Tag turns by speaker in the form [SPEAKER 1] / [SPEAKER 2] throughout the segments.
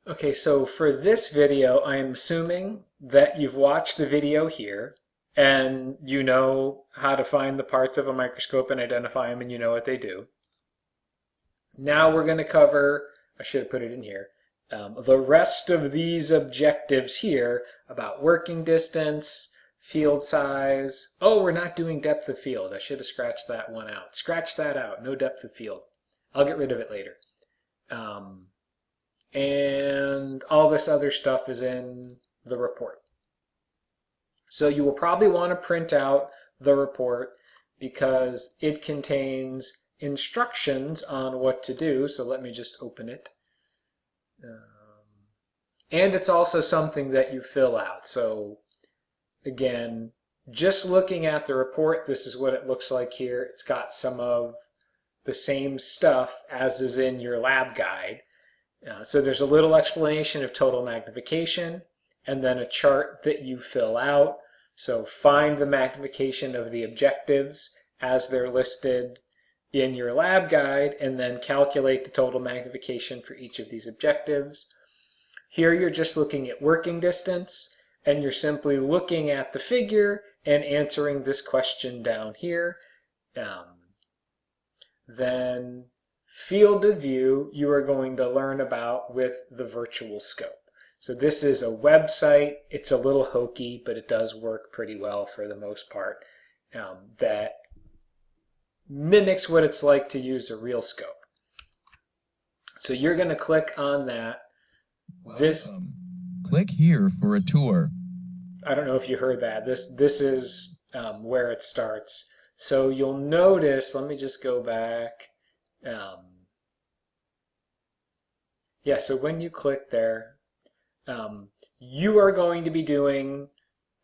[SPEAKER 1] Okay, so for this video, I'm assuming that you've watched the video here and you know how to find the parts of a microscope and identify them and you know what they do. Now we're going to cover, I should have put it in here, the rest of these objectives here about working distance, field size. Oh, we're not doing depth of field. I should have scratched that one out. Scratch that out. No depth of field. I'll get rid of it later. And all this other stuff is in the report. So you will probably want to print out the report because it contains instructions on what to do. So let me just open it. And it's also something that you fill out. So again, just looking at the report, this is what it looks like here. It's got some of the same stuff as is in your lab guide. So there's a little explanation of total magnification and then a chart that you fill out. So find the magnification of the objectives as they're listed in your lab guide and then calculate the total magnification for each of these objectives. Here you're just looking at working distance and you're simply looking at the figure and answering this question down here. Then field of view you are going to learn about with the virtual scope. So this is a website. It's a little hokey, but it does work pretty well for the most part. That mimics what it's like to use a real scope. So you're going to click on that.
[SPEAKER 2] Click here for a tour.
[SPEAKER 1] I don't know if you heard that. This is where it starts. So you'll notice, let me just go back. Yeah, so when you click there, you are going to be doing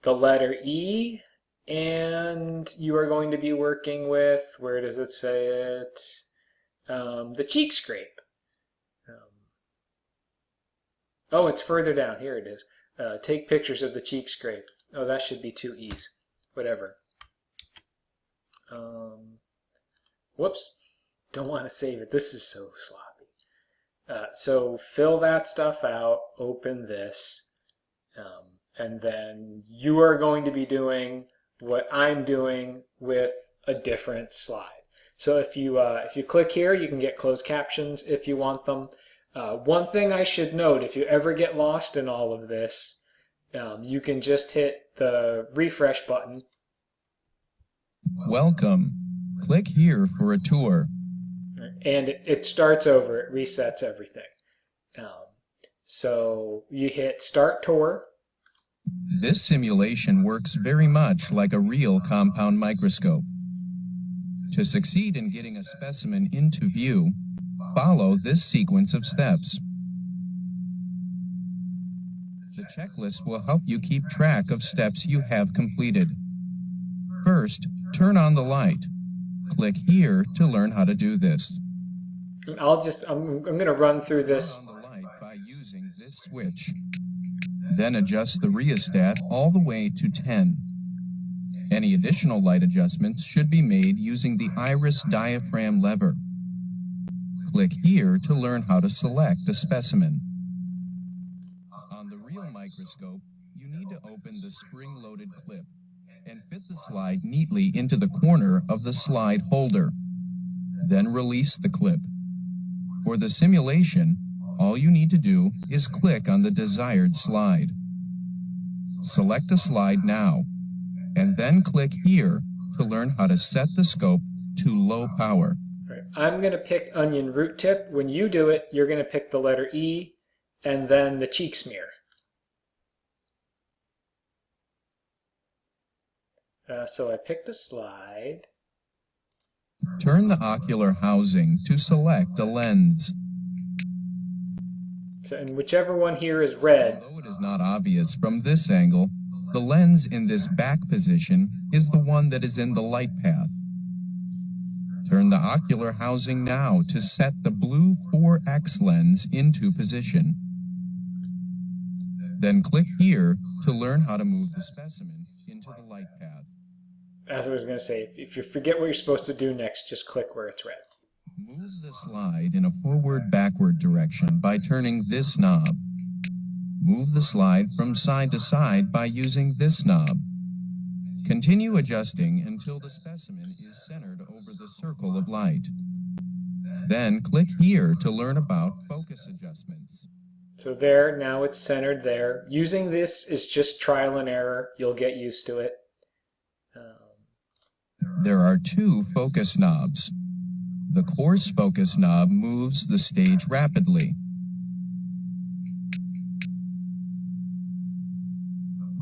[SPEAKER 1] the letter E, and you are going to be working with, where does it say it? The cheek scrape. Oh, it's further down. Here it is. Take pictures of the cheek scrape. Oh, that should be two E's. Whatever. Whoops. Don't want to save it. This is so sloppy. So fill that stuff out, open this, and then you are going to be doing what I'm doing with a different slide. So if you click here, you can get closed captions if you want them. One thing I should note, if you ever get lost in all of this, you can just hit the refresh button.
[SPEAKER 2] Welcome. Click here for a tour.
[SPEAKER 1] And it starts over. It resets everything. So you hit Start Tour.
[SPEAKER 2] This simulation works very much like a real compound microscope. To succeed in getting a specimen into view, follow this sequence of steps. The checklist will help you keep track of steps you have completed. First, turn on the light. Click here to learn how to do this.
[SPEAKER 1] I'm going to run through this.
[SPEAKER 2] Turn on the light by using this switch. Then adjust the rheostat all the way to 10. Any additional light adjustments should be made using the iris diaphragm lever. Click here to learn how to select a specimen. On the real microscope, you need to open the spring-loaded clip and fit the slide neatly into the corner of the slide holder. Then release the clip. For the simulation, all you need to do is click on the desired slide. Select a slide now, and then click here to learn how to set the scope to low power.
[SPEAKER 1] I'm going to pick onion root tip. When you do it, you're going to pick the letter E and then the cheek smear. So I picked a slide.
[SPEAKER 2] Turn the ocular housing to select a lens.
[SPEAKER 1] So, and whichever one here is red.
[SPEAKER 2] Although it is not obvious from this angle, the lens in this back position is the one that is in the light path. Turn the ocular housing now to set the blue 4X lens into position. Then click here to learn how to move the specimen into the light path.
[SPEAKER 1] As I was going to say, if you forget what you're supposed to do next, just click where it's red.
[SPEAKER 2] Move the slide in a forward-backward direction by turning this knob. Move the slide from side to side by using this knob. Continue adjusting until the specimen is centered over the circle of light. Then click here to learn about focus adjustments.
[SPEAKER 1] So there, now it's centered there. Using this is just trial and error. You'll get used to it.
[SPEAKER 2] There are two focus knobs. The coarse focus knob moves the stage rapidly.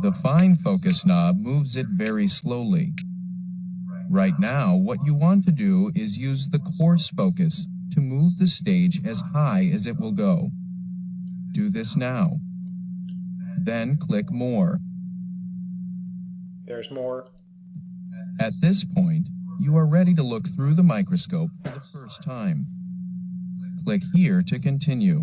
[SPEAKER 2] The fine focus knob moves it very slowly. Right now, what you want to do is use the coarse focus to move the stage as high as it will go. Do this now. Then click More.
[SPEAKER 1] There's more.
[SPEAKER 2] At this point, you are ready to look through the microscope for the first time. Click here to continue.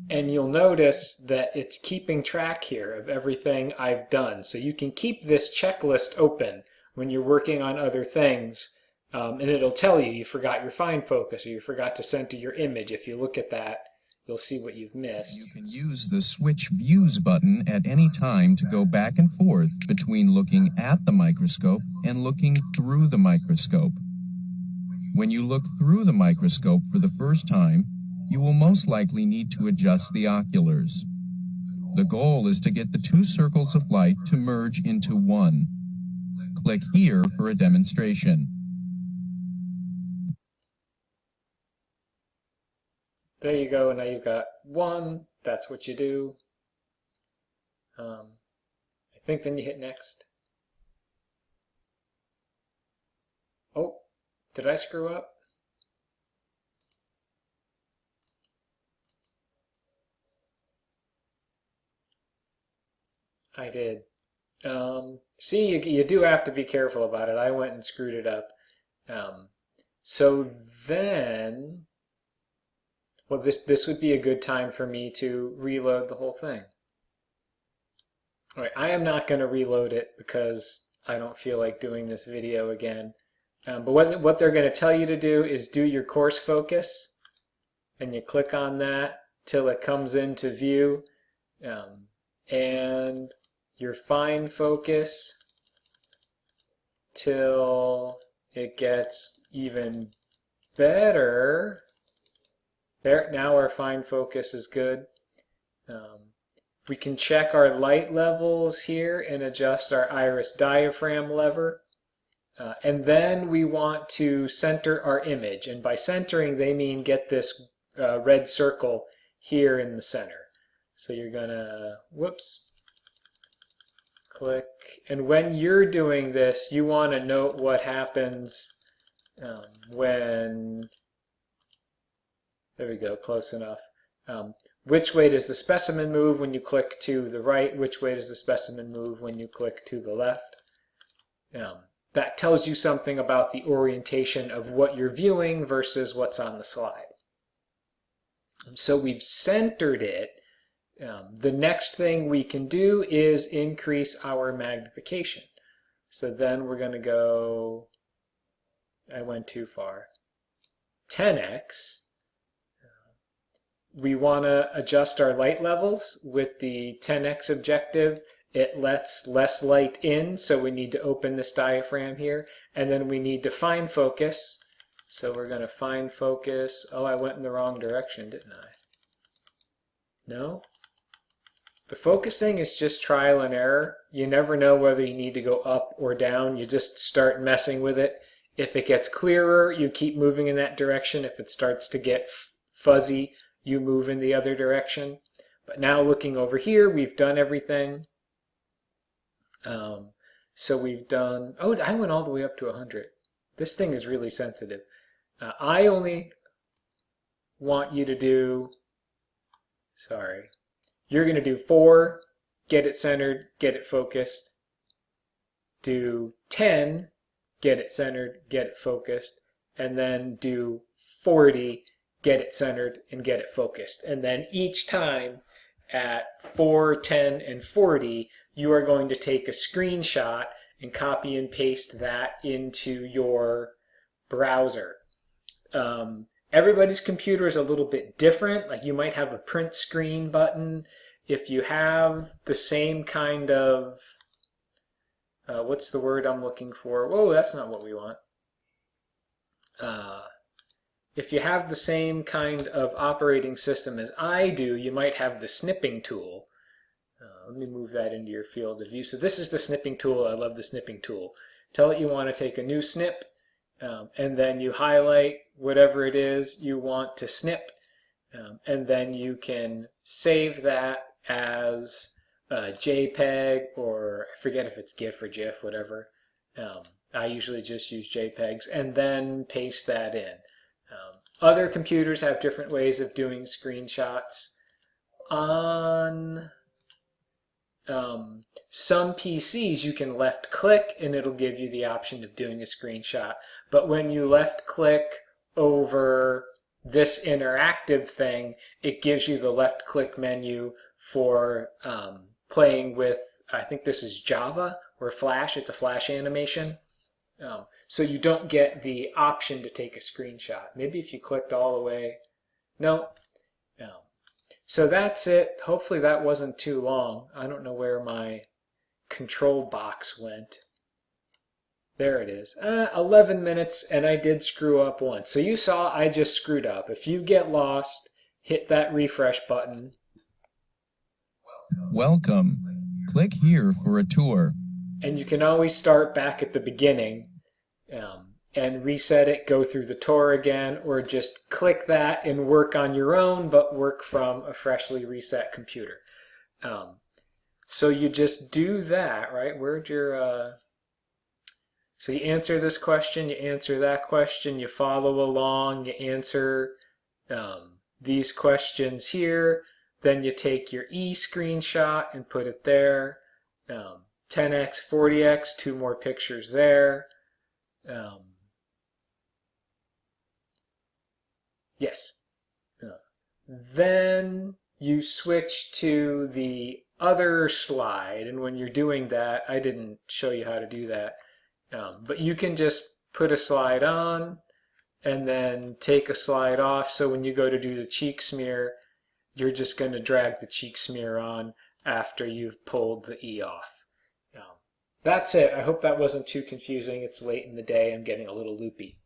[SPEAKER 1] And you'll notice that it's keeping track here of everything I've done. So you can keep this checklist open when you're working on other things, and it'll tell you forgot your fine focus or you forgot to center your image. If you look at that, you'll see what you've missed.
[SPEAKER 2] You can use the Switch Views button at any time to go back and forth between looking at the microscope and looking through the microscope. When you look through the microscope for the first time, you will most likely need to adjust the oculars. The goal is to get the two circles of light to merge into one. Click here for a demonstration.
[SPEAKER 1] There you go, now you've got one. That's what you do. I think then you hit next. Oh, did I screw up? I did. See, you do have to be careful about it. I went and screwed it up. So then, well, this would be a good time for me to reload the whole thing. All right, I am not going to reload it because I don't feel like doing this video again. But what they're going to tell you to do is do your coarse focus, and you click on that till it comes into view, and your fine focus till it gets even better. There, now our fine focus is good. We can check our light levels here and adjust our iris diaphragm lever. And then we want to center our image. And by centering, they mean get this red circle here in the center. So you're gonna, whoops, click. And when you're doing this, you want to note what happens when, there we go, close enough. Which way does the specimen move when you click to the right? Which way does the specimen move when you click to the left? That tells you something about the orientation of what you're viewing versus what's on the slide. So we've centered it. The next thing we can do is increase our magnification. So then we're going to go, I went too far, 10x. We want to adjust our light levels with the 10x objective. It lets less light in, so we need to open this diaphragm here. And then we need to fine focus. So we're going to fine focus. Oh, I went in the wrong direction, didn't I? No? The focusing is just trial and error. You never know whether you need to go up or down. You just start messing with it. If it gets clearer, you keep moving in that direction. If it starts to get fuzzy, you move in the other direction. But now looking over here, we've done everything. So we've done, oh, I went all the way up to 100. This thing is really sensitive. I only want you to do, sorry, you're going to do 4, get it centered, get it focused. Do 10, get it centered, get it focused. And then do 40, get it centered, and get it focused. And then each time at 4, 10, and 40, you are going to take a screenshot and copy and paste that into your browser. Everybody's computer is a little bit different. Like you might have a print screen button if you have the same kind of, what's the word I'm looking for? Whoa, that's not what we want. If you have the same kind of operating system as I do, you might have the snipping tool. Let me move that into your field of view. So this is the snipping tool. I love the snipping tool. Tell it you want to take a new snip, and then you highlight whatever it is you want to snip, and then you can save that as a JPEG, or I forget if it's GIF or GIF, whatever. I usually just use JPEGs, and then paste that in. Other computers have different ways of doing screenshots. On some PCs, you can left click and it'll give you the option of doing a screenshot. But when you left click over this interactive thing, it gives you the left click menu for playing with, I think this is Java or Flash. It's a Flash animation. So you don't get the option to take a screenshot. Maybe if you clicked all the way. No. So that's it. Hopefully that wasn't too long. I don't know where my control box went. There it is. 11 minutes, and I did screw up once. So you saw I just screwed up. If you get lost, hit that refresh button.
[SPEAKER 2] Welcome. Click here for a tour.
[SPEAKER 1] And you can always start back at the beginning and reset it, go through the tour again, or just click that and work on your own, but work from a freshly reset computer. So you just do that, right? Where'd your... So you answer this question, you answer that question, you follow along, you answer these questions here, then you take your E screenshot and put it there. 10x, 40x, 2 more pictures there. Yes. Then you switch to the other slide, and when you're doing that, I didn't show you how to do that, but you can just put a slide on and then take a slide off, so when you go to do the cheek smear, you're just going to drag the cheek smear on after you've pulled the E off. That's it. I hope that wasn't too confusing. It's late in the day. I'm getting a little loopy.